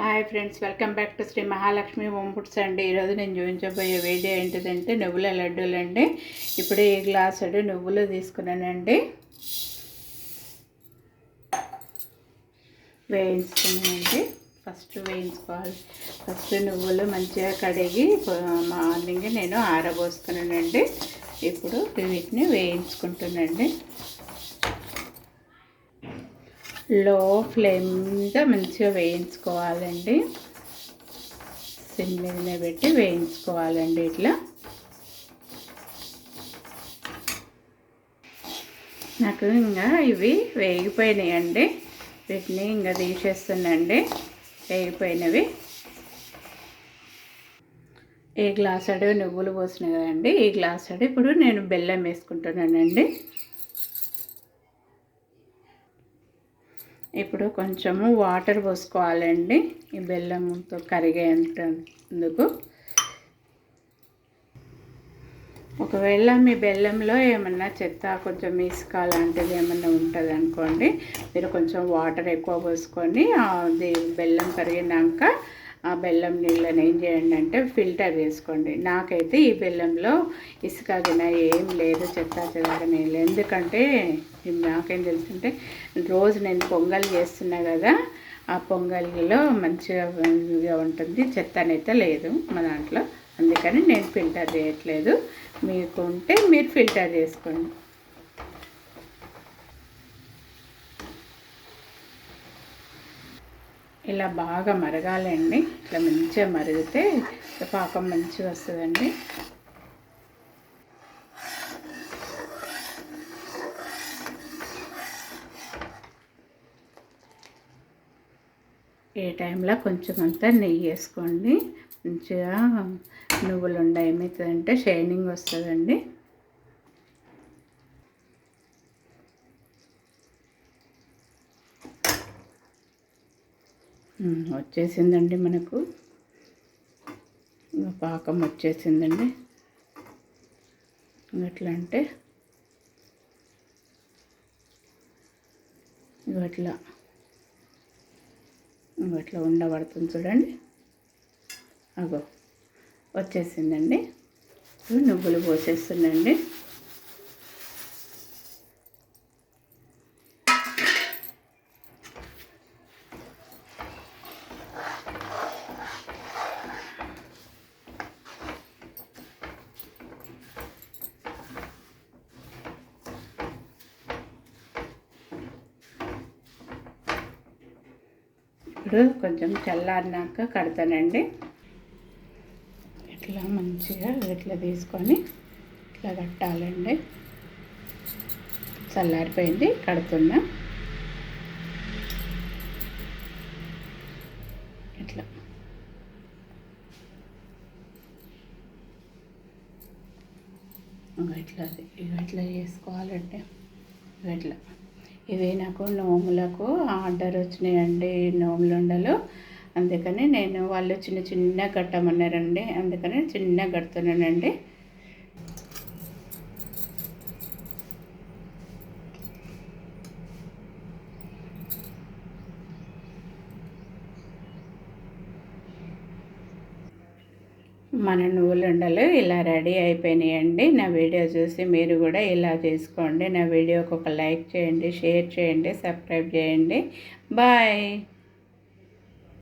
Hi friends, welcome back to Shri Mahalakshmi home foods అండి. ఈరోజు నేను చూపించబోయే వీడియో ఏంటిదంటే నువ్వుల లడ్డూలు అండి. ఇప్పుడు ఈ గ్లాసుడు నువ్వులు తీసుకున్నానండి, వేయించుకున్నానండి. ఫస్ట్ వేయించుకోవాలి. ఫస్ట్ నువ్వులు మంచిగా కడిగి మార్నింగ్ నేను ఆరబోసుకున్నానండి. ఇప్పుడు వీటిని వేయించుకుంటున్నానండి. లో ఫ్లేమ్ మీద మంచిగా వేయించుకోవాలండి. సిమ్ మీదనే పెట్టి వేయించుకోవాలండి. ఇట్లా నాకు ఇంకా ఇవి వేగిపోయినాయండి. వీటిని ఇంకా తీసేస్తున్నాండి. వేగిపోయినవి ఈ గ్లాసుడు నువ్వులు పోసినాయి కదండి, ఈ గ్లాసుడు ఇప్పుడు నేను బెల్లం వేసుకుంటున్నానండి. ఇప్పుడు కొంచెము వాటర్ పోసుకోవాలండి, ఈ బెల్లంతో కరిగేందుకు. ఒకవేళ మీ బెల్లంలో ఏమన్నా చెత్త, కొంచెం ఇసుక లాంటిది ఏమన్నా ఉంటుంది అనుకోండి, మీరు కొంచెం వాటర్ ఎక్కువ పోసుకొని అది బెల్లం కరిగినాక ఆ బెల్లం నీళ్ళని ఏం చేయండి అంటే ఫిల్టర్ చేసుకోండి. నాకైతే ఈ బెల్లంలో ఇసుక గిన ఏం లేదు, చెత్త చెదగనే లేదు. ఎందుకంటే నాకేం తెలుసుంటే రోజు నేను పొంగల్ చేస్తున్నా కదా, ఆ పొంగల్లో మంచిగా ఉంటుంది, చెత్త అనేది లేదు మా దాంట్లో. అందుకని నేను ఫిల్టర్ చేయట్లేదు. మీకు ఉంటే మీరు ఫిల్టర్ చేసుకోండి. ఇలా బాగా మరగాలండి. ఇట్లా మంచిగా మరిగితే పాకం మంచిగా వస్తుందండి. ఏ టైంలో కొంచెం అంతా నెయ్యి వేసుకోండి. మంచిగా నువ్వులు ఉండ ఏమవుతుందంటే షైనింగ్ వస్తుందండి. వచ్చేసిందండి, మనకు పాకం వచ్చేసిందండి. ఎట్లా అంటే ఇట్లా ఉండబడుతుంది చూడండి. అగో వచ్చేసిందండి. నువ్వులు పోసేస్తుందండి. ఇప్పుడు కొంచెం చల్లారినాక కడతానండి. ఇట్లా మంచిగా ఇట్లా తీసుకొని ఇట్లా కట్టాలండి. చల్లారిపోయింది, కడుతున్నా. ఇట్లా ఇట్లా చేసుకోవాలంటే ఇట్లా. ఇవి నాకు నోములకు ఆర్డర్ వచ్చినాయండి, నోములు ఉండలు. అందుకని నేను వాళ్ళు చిన్న చిన్న కట్టమన్నారండి, అందుకని చిన్న కడుతున్నానండి. మన నువ్వులుండలు ఇలా రెడీ అయిపోయినాయండి. నా వీడియో చూసి మీరు కూడా ఇలా చేసుకోండి. నా వీడియోకి ఒక లైక్ చేయండి, షేర్ చేయండి, సబ్స్క్రైబ్ చేయండి. బాయ్.